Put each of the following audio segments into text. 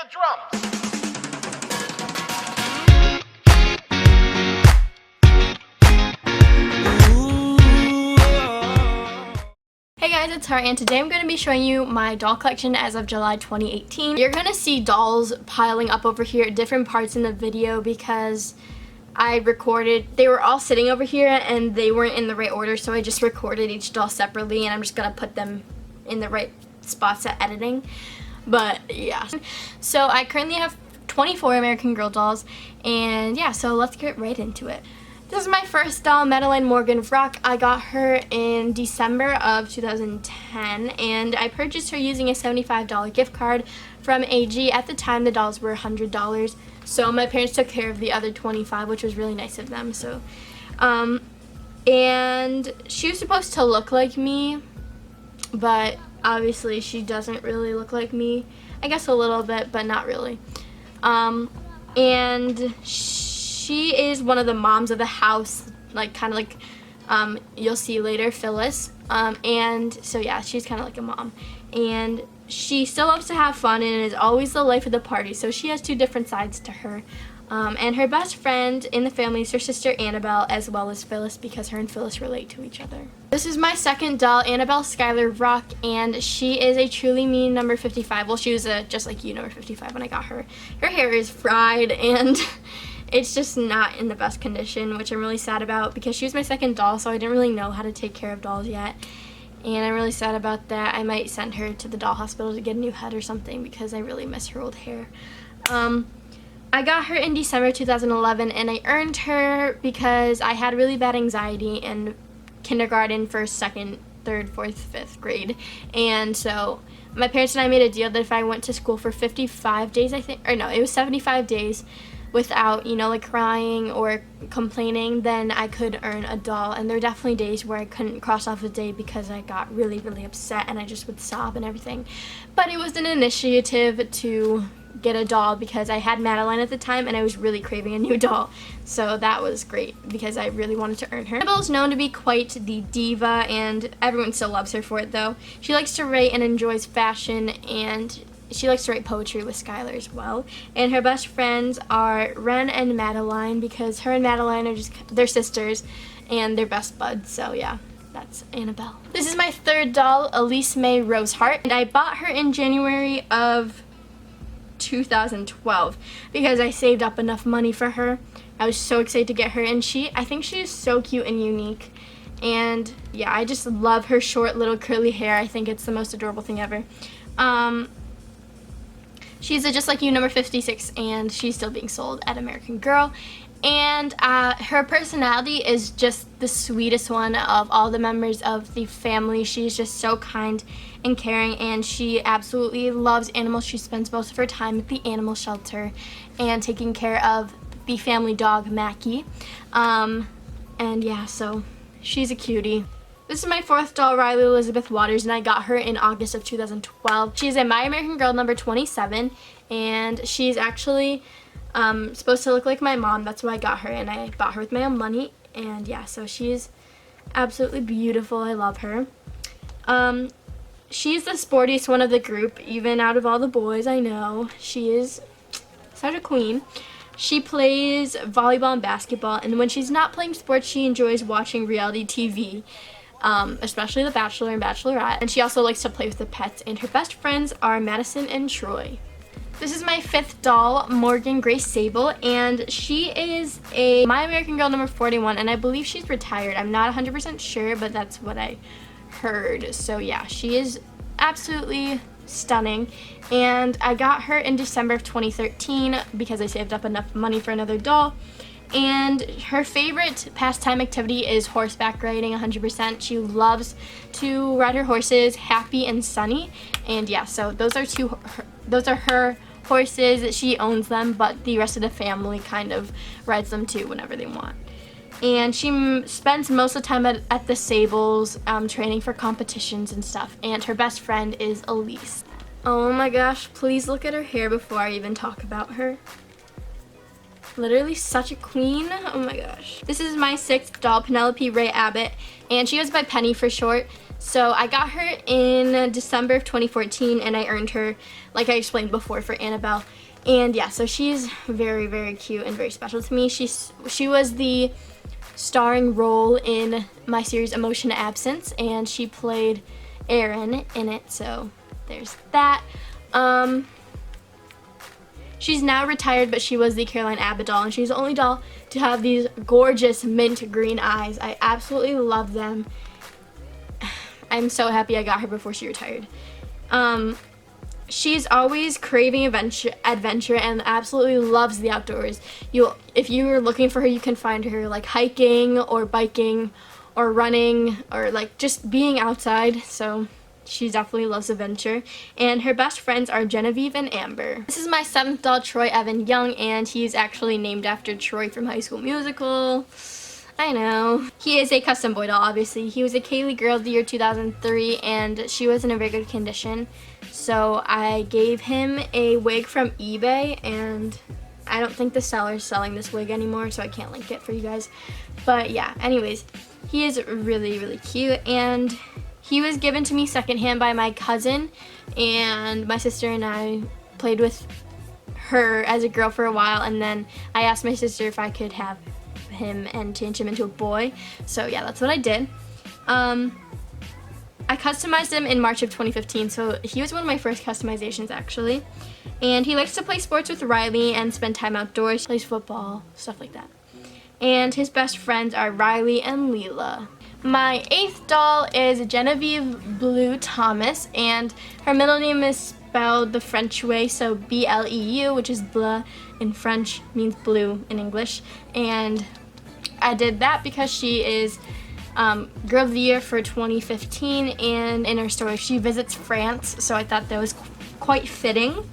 the drums. Hey guys, it's Har, and today I'm going to be showing you my doll collection as of July 2018. You're going to see dolls piling up over here at different parts in the video because I recorded, they were all sitting over here and they weren't in the right order, so I just recorded each doll separately and I'm just going to put them in the right spots at editing. But yeah, so I currently have 24 American Girl dolls, and yeah, so let's get right into it. This is my first doll, Medellin Morgen Rock. I got her in December of 2010, and I purchased her using a $75 gift card from AG. At the time, the dolls were $100, so my parents took care of the other 25, which was really nice of them. So, and she was supposed to look like me, but obviously she doesn't really look like me. I guess a little bit, but not really. And she is one of the moms of the house, like kind of like you'll see later, Phyllis. And so yeah, she's kind of like a mom, and she still loves to have fun and is always the life of the party. So she has two different sides to her. And her best friend in the family is her sister Annabelle, as well as Phyllis, because her and Phyllis relate to each other. This is my second doll, Annabelle Skylar Rock, and she is a truly me number 55. Well, she was a just like you number 55 when I got her. Her hair is fried and it's just not in the best condition, which I'm really sad about because she was my second doll, so I didn't really know how to take care of dolls yet. And I'm really sad about that. I might send her to the doll hospital to get a new head or something because I really miss her old hair. I got her in December 2011, and I earned her because I had really bad anxiety in kindergarten, first, second, third, fourth, fifth grade. And so my parents and I made a deal that if I went to school for 55 days, I think, or no, it was 75 days without, you know, like crying or complaining, then I could earn a doll. And there were definitely days where I couldn't cross off a day because I got really, really upset and I just would sob and everything. But it was an initiative to get a doll because I had Madeline at the time and I was really craving a new doll. So that was great because I really wanted to earn her. Annabelle is known to be quite the diva, and everyone still loves her for it though. She likes to write and enjoys fashion, and she likes to write poetry with Skylar as well. And her best friends are Ren and Madeline because her and Madeline are just, they're sisters and they're best buds. So yeah, that's Annabelle. This is my third doll, Elyse May Roseheart, and I bought her in January of 2012 because I saved up enough money for her. I was so excited to get her, and I think she is so cute and unique. And yeah, I just love her short little curly hair. I think it's the most adorable thing ever. She's a Just Like You number 56, and she's still being sold at American Girl. And her personality is just the sweetest one of all the members of the family. She's just so kind and caring, and she absolutely loves animals. She spends most of her time at the animal shelter and taking care of the family dog, Mackie. And yeah, so she's a cutie. This is my fourth doll, Riley Elizabeth Waters, and I got her in August of 2012. She's a My American Girl number 27, and she's actually supposed to look like my mom. That's why I got her, and I bought her with my own money. And yeah, so she's absolutely beautiful. I love her. She's the sportiest one of the group, even out of all the boys. I know she is such a queen. She plays volleyball and basketball, and when she's not playing sports, she enjoys watching reality TV, especially The Bachelor and Bachelorette. And she also likes to play with the pets, and her best friends are Madison and Troy. This is my fifth doll, Morgan Grace Sable, and she is a My American Girl number 41, and I believe she's retired. I'm not 100% sure, but that's what I heard. So yeah, she is absolutely stunning, and I got her in December of 2013 because I saved up enough money for another doll. And her favorite pastime activity is horseback riding, 100%. She loves to ride her horses, Happy and Sunny. And yeah, so those are her horses. She owns them, but the rest of the family kind of rides them too whenever they want. And she spends most of the time at the Sables, training for competitions and stuff. And her best friend is Elyse. Oh my gosh, please look at her hair before I even talk about her. Literally such a queen. Oh my gosh. This is my sixth doll, Penelope Rabbit, and she goes by Penny for short. So I got her in December of 2014, and I earned her, like I explained before, for Annabelle. And yeah, so she's very, very cute and very special to me. She was the starring role in my series Emotion Absence, and she played Erin in it, so there's that. She's now retired, but she was the Caroline Abbott doll, and she's the only doll to have these gorgeous mint green eyes. I absolutely love them. I'm so happy I got her before she retired. She's always craving adventure and absolutely loves the outdoors. If you are looking for her, you can find her like hiking or biking or running or like just being outside. So she definitely loves adventure. And her best friends are Genevieve and Amber. This is my 7th doll, Troy Evan Young, and he's actually named after Troy from High School Musical. I know. He is a custom boy doll, obviously. He was a Kaylee Girl of the year 2003, and she was in a very good condition. So I gave him a wig from eBay, and I don't think the seller's selling this wig anymore, so I can't link it for you guys. But yeah, anyways, he is really, really cute, and he was given to me secondhand by my cousin, and my sister and I played with her as a girl for a while, and then I asked my sister if I could have him and change him into a boy. So yeah, that's what I did. I customized him in March of 2015, so he was one of my first customizations actually. And he likes to play sports with Riley and spend time outdoors, plays football, stuff like that. And his best friends are Riley and Lila. My 8th doll is Genevieve Blue Thomas, and her middle name is spelled the French way, so B-L-E-U, which is bleu in French, means blue in English. And I did that because she is Girl of the Year for 2015, and in her story she visits France, so I thought that was quite fitting.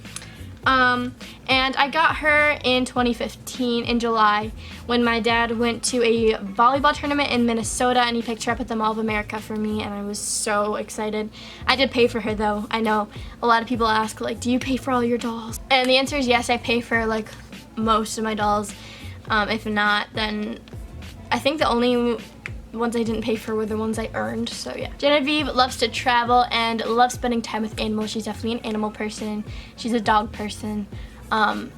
And I got her in 2015 in July when my dad went to a volleyball tournament in Minnesota, and he picked her up at the Mall of America for me, and I was so excited. I did pay for her though. I know a lot of people ask, like, do you pay for all your dolls? And the answer is yes, I pay for like most of my dolls. If not, then I think the only ones I didn't pay for were the ones I earned, so yeah. Genevieve loves to travel and loves spending time with animals. She's definitely an animal person. She's a dog person.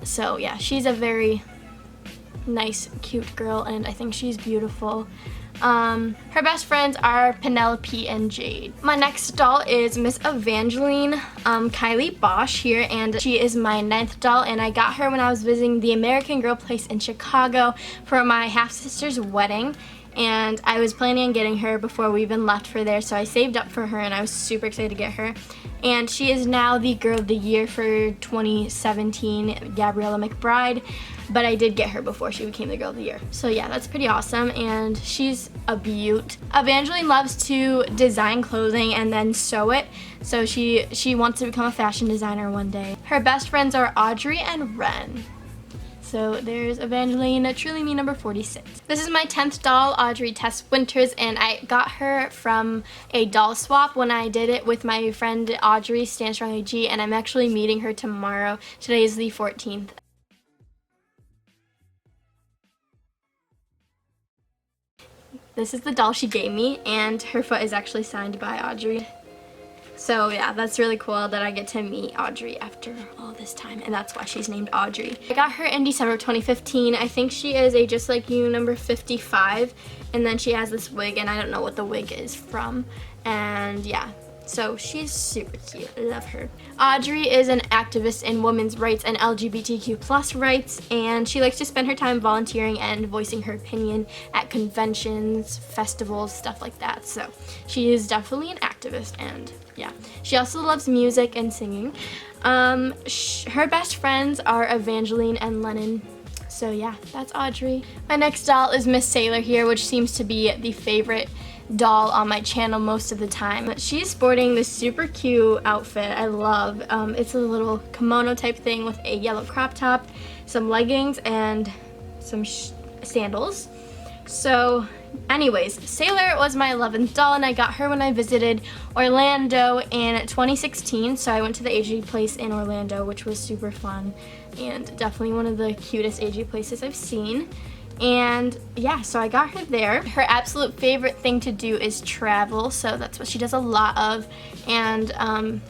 So yeah, she's a very nice, cute girl, and I think she's beautiful. Her best friends are Penelope and Jade. My next doll is Miss Evangeline, Kylie Bosch here, and she is my 9th doll, and I got her when I was visiting the American Girl Place in Chicago for my half-sister's wedding. And I was planning on getting her before we even left for there, so I saved up for her, and I was super excited to get her. And she is now the Girl of the Year for 2017, Gabriella McBride, but I did get her before she became the Girl of the Year. So yeah, that's pretty awesome, and she's a beaut. Evangeline loves to design clothing and then sew it, so she wants to become a fashion designer one day. Her best friends are Audrey and Ren. So there's Evangeline, truly me, number 46. This is my 10th doll, Audrey Tess Winters, and I got her from a doll swap when I did it with my friend Audrey, Stand Strong AG, and I'm actually meeting her tomorrow. Today is the 14th. This is the doll she gave me, and her foot is actually signed by Audrey. So yeah, that's really cool that I get to meet Audrey after all this time, and that's why she's named Audrey. I got her in December 2015. I think she is a Just Like You number 55, and then she has this wig, and I don't know what the wig is from, and yeah. So she's super cute. I love her. Audrey is an activist in women's rights and LGBTQ+ rights, and she likes to spend her time volunteering and voicing her opinion at conventions, festivals, stuff like that. So she is definitely an activist, and yeah. She also loves music and singing. Her best friends are Evangeline and Lennon. So yeah, that's Audrey. My next doll is Miss Sailor here, which seems to be the favorite doll on my channel most of the time. She's sporting this super cute outfit I love. It's a little kimono type thing with a yellow crop top, some leggings, and some sandals. So anyways, Sailor was my 11th doll, and I got her when I visited Orlando in 2016. So I went to the AG place in Orlando, which was super fun and definitely one of the cutest AG places I've seen. And yeah, so I got her there. Her absolute favorite thing to do is travel, so that's what she does a lot of. And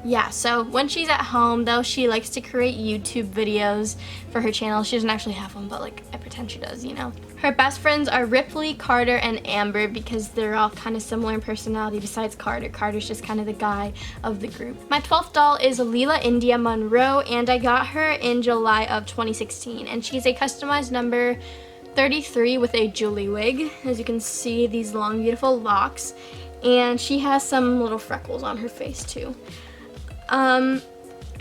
yeah, so when she's at home though, she likes to create YouTube videos for her channel. She doesn't actually have one, but like I pretend she does, you know. Her best friends are Ripley, Carter, and Amber because they're all kind of similar in personality besides Carter. Carter's just kind of the guy of the group. My 12th doll is Lila India Monroe, and I got her in July of 2016. And she's a customized number 33 with a Julie wig. As you can see, these long, beautiful locks. And she has some little freckles on her face too.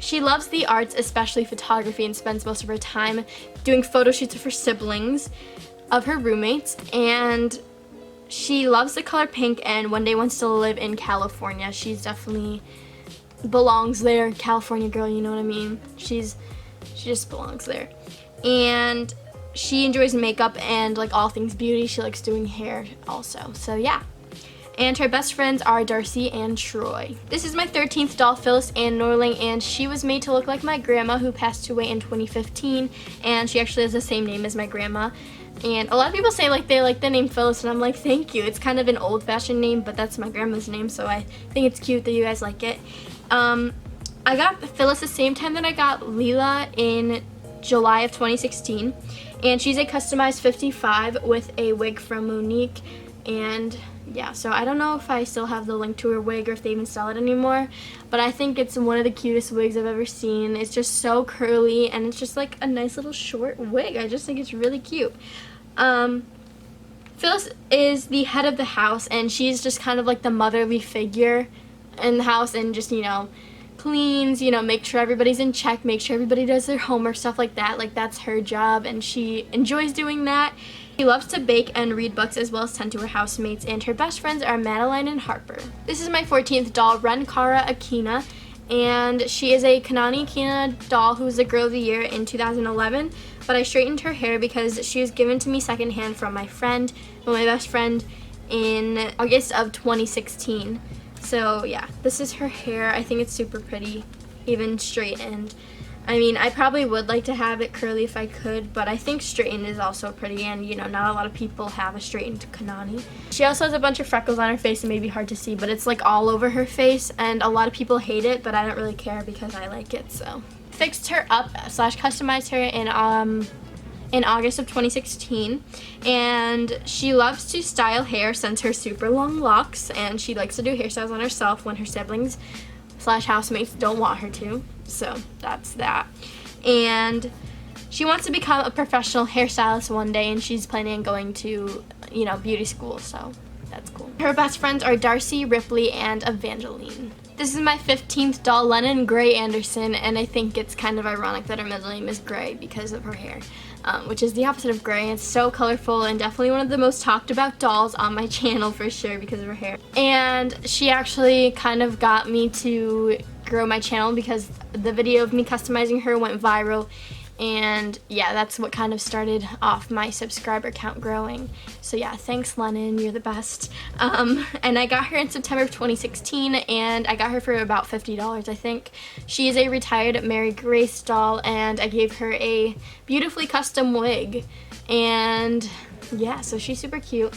She loves the arts, especially photography, and spends most of her time doing photo shoots of her siblings, of her roommates, and she loves the color pink and one day wants to live in California. She's definitely belongs there. California girl, you know what I mean? She just belongs there. And she enjoys makeup and like all things beauty. She likes doing hair also. So yeah. And her best friends are Darcy and Troy. This is my 13th doll, Phyllis Ann Norling, and she was made to look like my grandma who passed away in 2015, and she actually has the same name as my grandma. And a lot of people say like they like the name Phyllis, and I'm like, thank you. It's kind of an old-fashioned name, but that's my grandma's name, so I think it's cute that you guys like it. I got Phyllis the same time that I got Lila in July of 2016, and she's a customized 55 with a wig from Monique. And yeah, so I don't know if I still have the link to her wig or if they even sell it anymore, but I think it's one of the cutest wigs I've ever seen. It's just so curly, and it's just like a nice little short wig. I just think it's really cute. Phyllis is the head of the house, and she's just kind of like the motherly figure in the house, and just, you know, cleans, you know, make sure everybody's in check, make sure everybody does their homework, stuff like that. Like, that's her job, and she enjoys doing that. She loves to bake and read books as well as tend to her housemates, and her best friends are Madeline and Harper. This is my 14th doll, Renkara Akina, and she is a Kanani Akina doll who was the Girl of the Year in 2011, but I straightened her hair because she was given to me secondhand from my friend, my best friend, in August of 2016. So yeah, this is her hair. I think it's super pretty, even straightened. I mean, I probably would like to have it curly if I could, but I think straightened is also pretty, and you know, not a lot of people have a straightened Kanani. She also has a bunch of freckles on her face. It may be hard to see, but it's like all over her face, and a lot of people hate it, but I don't really care because I like it. So fixed her up / customized her in August of 2016, and she loves to style hair since her super long locks, and she likes to do hairstyles on herself when her siblings / housemates don't want her to. So that's that. And she wants to become a professional hairstylist one day, and she's planning on going to, you know, beauty school, so that's cool. Her best friends are Darcy, Ripley, and Evangeline. This is my 15th doll, Lennon Gray Anderson, and I think it's kind of ironic that her middle name is Gray because of her hair, which is the opposite of gray. It's so colorful and definitely one of the most talked about dolls on my channel for sure because of her hair. And she actually kind of got me to grow my channel because the video of me customizing her went viral, and yeah, that's what kind of started off my subscriber count growing. So yeah, thanks Lennon, you're the best. And I got her in September of 2016, and I got her for about $50, I think. She is a retired Mary Grace doll, and I gave her a beautifully custom wig, and yeah, so she's super cute.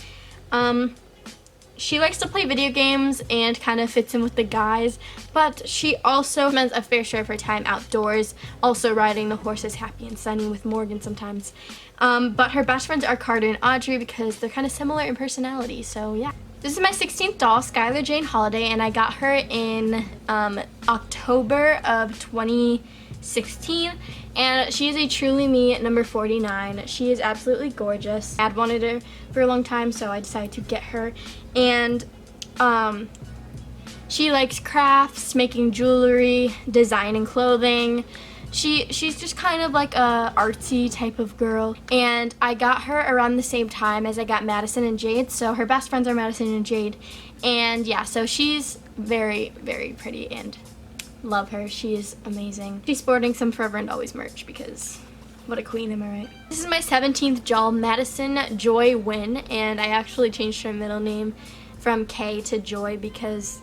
She likes to play video games and kind of fits in with the guys, but she also spends a fair share of her time outdoors, also riding the horses Happy and Sunny with Morgan sometimes. But her best friends are Carter and Audrey because they're kind of similar in personality, so yeah. This is my 16th doll, Skylar Jane Holliday, and I got her in October of 2016, and she is a Truly Me number 49. She is absolutely gorgeous. I'd wanted her for a long time, so I decided to get her. And she likes crafts, making jewelry, designing clothing. She's just kind of like a artsy type of girl, and I got her around the same time as I got Madison and Jade, so her best friends are Madison and Jade. And yeah, so she's very, very pretty and love her. She is amazing. She's sporting some Forever and Always merch because what a queen, am I right? This is my 17th doll, Madison Joy Win, and I actually changed her middle name from K to Joy because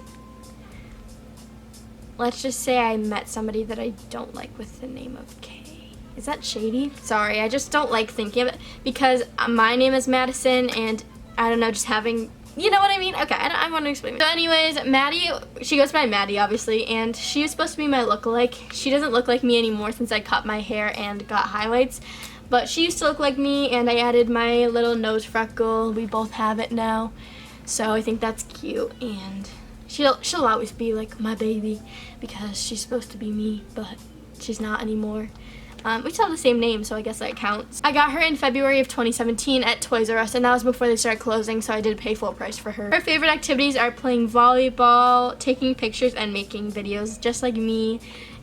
let's just say I met somebody that I don't like with the name of K. Is that shady? Sorry, I just don't like thinking of it because my name is Madison and I don't know, just having, you know what I mean? Okay, I want to explain it. So anyways, Maddie, she goes by Maddie obviously, and she was supposed to be my lookalike. She doesn't look like me anymore since I cut my hair and got highlights, but she used to look like me and I added my little nose freckle. We both have it now, so I think that's cute, and she'll always be like my baby because she's supposed to be me, but she's not anymore. We still have the same name, so I guess that counts. I got her in February of 2017 at Toys R Us, and that was before they started closing, so I did pay full price for her. Her favorite activities are playing volleyball, taking pictures, and making videos, just like me.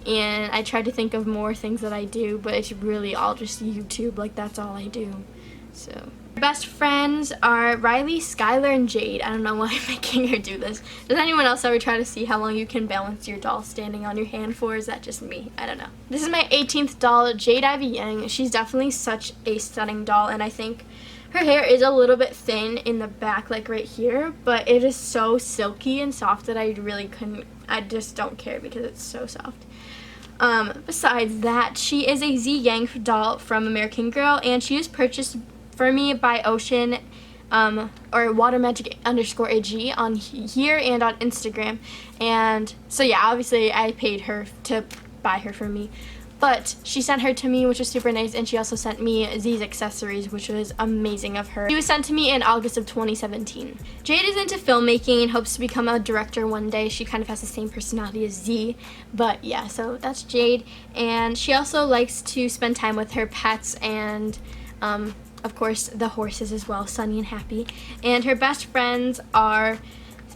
And I tried to think of more things that I do, but it's really all just YouTube. Like, that's all I do. So. Her best friends are Riley, Skylar, and Jade. I don't know why I'm making her do this. Does anyone else ever try to see how long you can balance your doll standing on your hand for? Is that just me? I don't know. This is my 18th doll, Jade Ivy Yang. She's definitely such a stunning doll, and I think her hair is a little bit thin in the back, like right here, but it is so silky and soft that I really couldn't, I just don't care because it's so soft. Besides that, she is a Z Yang doll from American Girl, and she was purchased for me by Ocean or watermagic_AG on here and on Instagram. And so yeah, obviously I paid her to buy her for me, but she sent her to me, which was super nice, and she also sent me Z's accessories, which was amazing of her. She was sent to me in August of 2017. Jade is into filmmaking and hopes to become a director one day. She kind of has the same personality as Z, but yeah, so that's Jade. And she also likes to spend time with her pets and of course the horses as well, Sunny and Happy. And her best friends are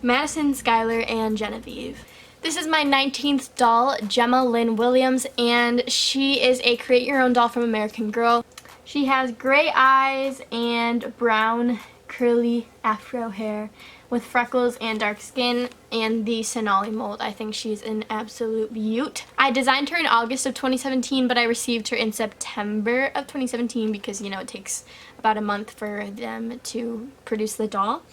Madison, Skylar, and Genevieve. This is my 19th doll, Gemma Lynn Williams, and she is a create your own doll from American Girl. She has gray eyes and brown curly afro hair with freckles and dark skin and the Sonali mold. I think she's an absolute beaut. I designed her in August of 2017, but I received her in September of 2017 because, you know, it takes about a month for them to produce the doll.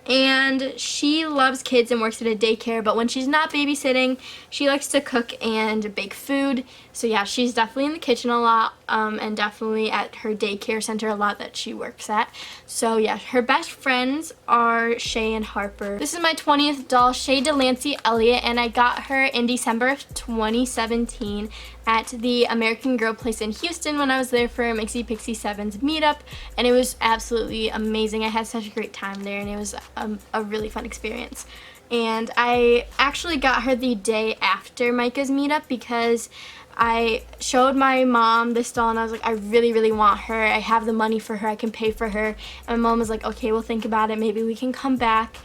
And she loves kids and works at a daycare, but when she's not babysitting, she likes to cook and bake food. So yeah, she's definitely in the kitchen a lot, and definitely at her daycare center a lot that she works at. So yeah, her best friends are Shay and Harper. This is my 20th doll, Shay Delancey Elliott, and I got her in December of 2017 at the American Girl place in Houston when I was there for Mixie Pixie 7's meetup, and it was absolutely amazing. I had such a great time there, and it was a really fun experience. And I actually got her the day after Micah's meetup because I showed my mom this doll and I was like, I really, really want her. I have the money for her. I can pay for her. And my mom was like, okay, we'll think about it. Maybe we can come back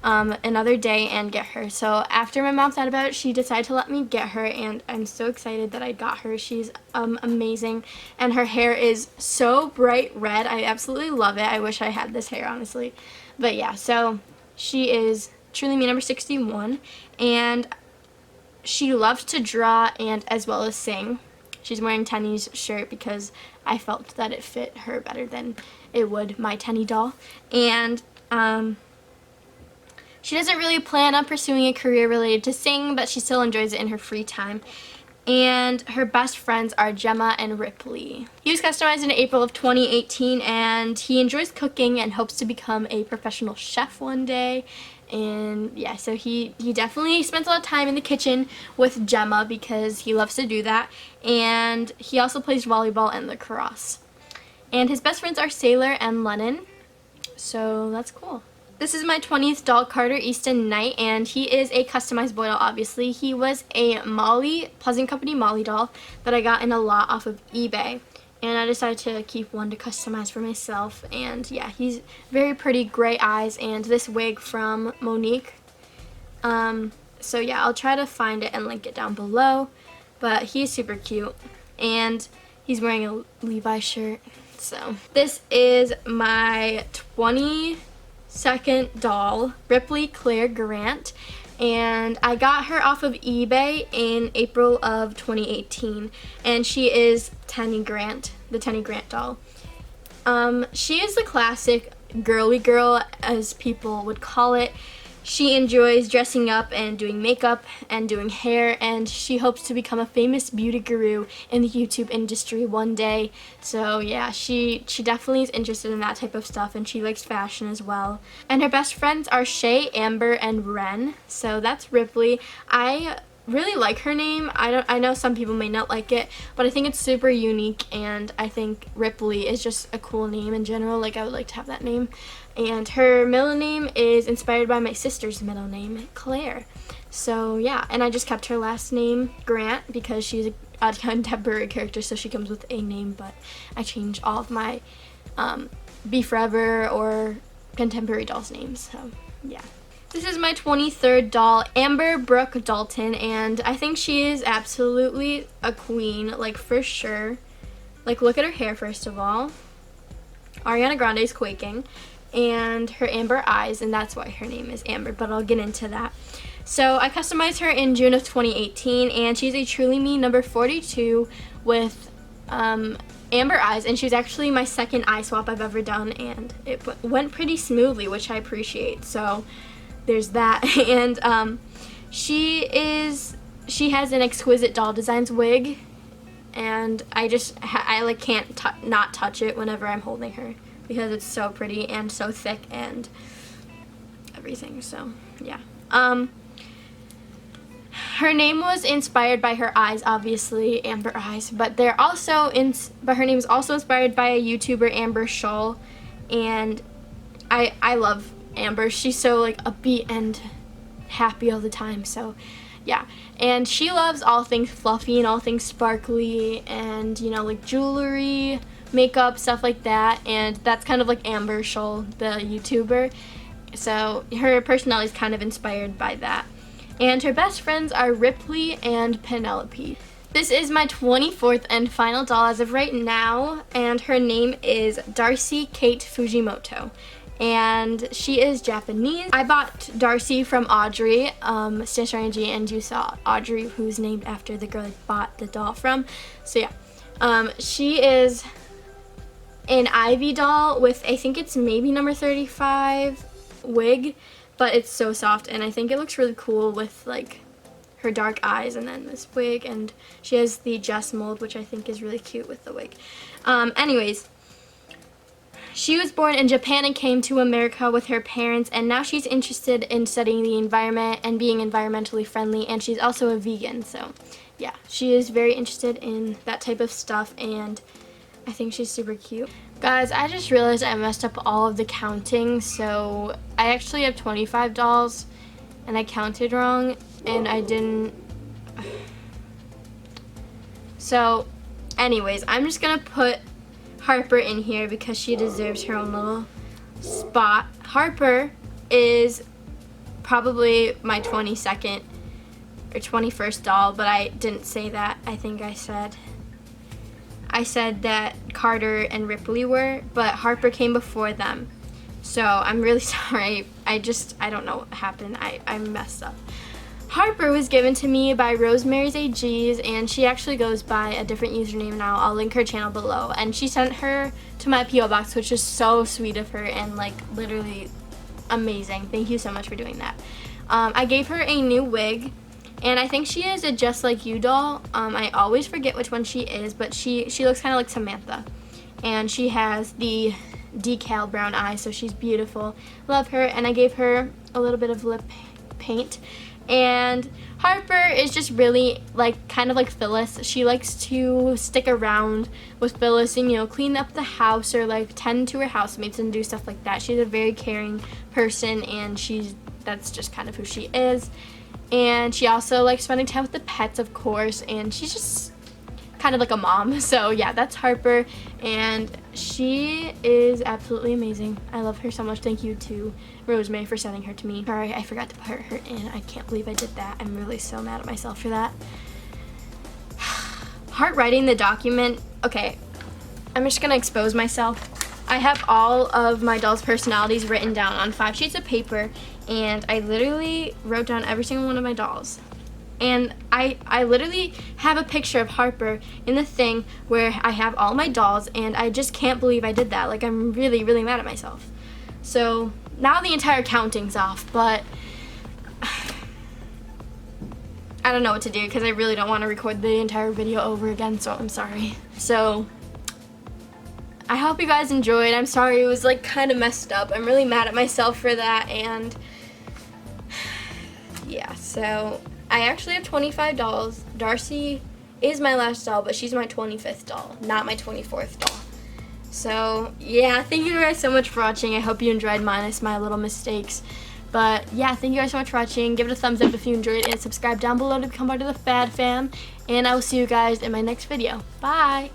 another day and get her. So after my mom thought about it, she decided to let me get her, and I'm so excited that I got her. She's amazing, and her hair is so bright red. I absolutely love it. I wish I had this hair, honestly. But yeah, so she is truly me number 61, and she loves to draw and as well as sing. She's wearing Tenny's shirt because I felt that it fit her better than it would my Tenny doll. And she doesn't really plan on pursuing a career related to singing, but she still enjoys it in her free time. And her best friends are Gemma and Ripley. He was customized in April of 2018, and he enjoys cooking and hopes to become a professional chef one day. And yeah, so he definitely spends a lot of time in the kitchen with Gemma because he loves to do that. And he also plays volleyball and lacrosse. And his best friends are Sailor and Lennon. So that's cool. This is my 20th doll, Carter Easton Knight, and he is a customized boy doll, obviously. He was a Pleasant Company Molly doll that I got in a lot off of eBay. And I decided to keep one to customize for myself. And yeah, he's very pretty, gray eyes, and this wig from Monique. So yeah, I'll try to find it and link it down below. But he's super cute, and he's wearing a Levi shirt. So this is my 22nd doll, Ripley Claire Grant, and I got her off of eBay in April of 2018, and she is Tenny Grant, the Tenny Grant doll. She is the classic girly girl, as people would call it. She enjoys dressing up and doing makeup and doing hair, and she hopes to become a famous beauty guru in the YouTube industry one day. So yeah, she definitely is interested in that type of stuff, and she likes fashion as well. And her best friends are Shay, Amber, and Ren. So that's Ripley. I really like her name. I know some people may not like it, but I think it's super unique, and I think Ripley is just a cool name in general. Like, I would like to have that name. And her middle name is inspired by my sister's middle name, Claire. So yeah, and I just kept her last name, Grant, because she's a contemporary character, so she comes with a name, but I changed all of my Be Forever or contemporary dolls' names, so yeah. This is my 23rd doll, Amber Brooke Dalton, and I think she is absolutely a queen, like, for sure. Like, look at her hair, first of all. Ariana Grande's quaking. And her amber eyes, and that's why her name is Amber, but I'll get into that. So I customized her in June of 2018, and she's a Truly Me number 42 with amber eyes, and she was actually my second eye swap I've ever done, and it went pretty smoothly, which I appreciate. So there's that. And she has an Exquisite Doll Designs wig, and I like can't not touch it whenever I'm holding her, because it's so pretty and so thick and everything. So yeah. Her name was inspired by her eyes, obviously, amber eyes, but her name is also inspired by a YouTuber, Amber Scholl, and I love Amber. She's so like upbeat and happy all the time. So yeah, and she loves all things fluffy and all things sparkly, and like jewelry, makeup, stuff like that, and that's kind of like Amber Scholl, the YouTuber. So her personality is kind of inspired by that. And her best friends are Ripley and Penelope. This is my 24th and final doll as of right now, and her name is Darcy Kate Fujimoto, and she is Japanese. I bought Darcy from Audrey, /ing, and you saw Audrey, who's named after the girl I bought the doll from. So yeah, she is an Ivy doll with, I think it's maybe number 35 wig, but it's so soft, and I think it looks really cool with like her dark eyes and then this wig, and she has the Jess mold, which I think is really cute with the wig. Anyways, she was born in Japan and came to America with her parents, and now she's interested in studying the environment and being environmentally friendly, and she's also a vegan. So yeah, she is very interested in that type of stuff, and I think she's super cute. Guys, I just realized I messed up all of the counting, so I actually have 25 dolls, and I counted wrong, and I didn't. So anyways, I'm just gonna put Harper in here because she deserves her own little spot. Harper is probably my 22nd or 21st doll, but I didn't say that. I think I said that Carter and Ripley were, but Harper came before them. So I'm really sorry. I don't know what happened. I messed up. Harper was given to me by Rosemary's AGs, and she actually goes by a different username now. I'll link her channel below. And she sent her to my P.O Box, which is so sweet of her and like literally amazing. Thank you so much for doing that. I gave her a new wig, and I think she is a Just Like You doll. I always forget which one she is, but she looks kind of like Samantha. And she has the decal brown eyes, so she's beautiful. Love her. And I gave her a little bit of lip paint. And Harper is just really like kind of like Phyllis. She likes to stick around with Phyllis and clean up the house or like tend to her housemates and do stuff like that. She's a very caring person, and that's just kind of who she is. And she also likes spending time with the pets, of course, and she's just kind of like a mom. So yeah, that's Harper, and she is absolutely amazing. I love her so much. Thank you to Rosemary for sending her to me. Sorry, I forgot to put her in. I can't believe I did that. I'm really so mad at myself for that. Heart writing the document. Okay, I'm just gonna expose myself. I have all of my dolls' personalities written down on 5 sheets of paper, and I literally wrote down every single one of my dolls. And I literally have a picture of Harper in the thing where I have all my dolls, and I just can't believe I did that. Like, I'm really, really mad at myself. So now the entire counting's off, but I don't know what to do because I really don't want to record the entire video over again, so I'm sorry. So I hope you guys enjoyed. I'm sorry it was like kind of messed up. I'm really mad at myself for that, and yeah, so I actually have 25 dolls. Darcy is my last doll, but she's my 25th doll, not my 24th doll. So yeah, thank you guys so much for watching. I hope you enjoyed minus my little mistakes. But yeah, thank you guys so much for watching. Give it a thumbs up if you enjoyed, and subscribe down below to become part of the Fad Fam. And I will see you guys in my next video. Bye!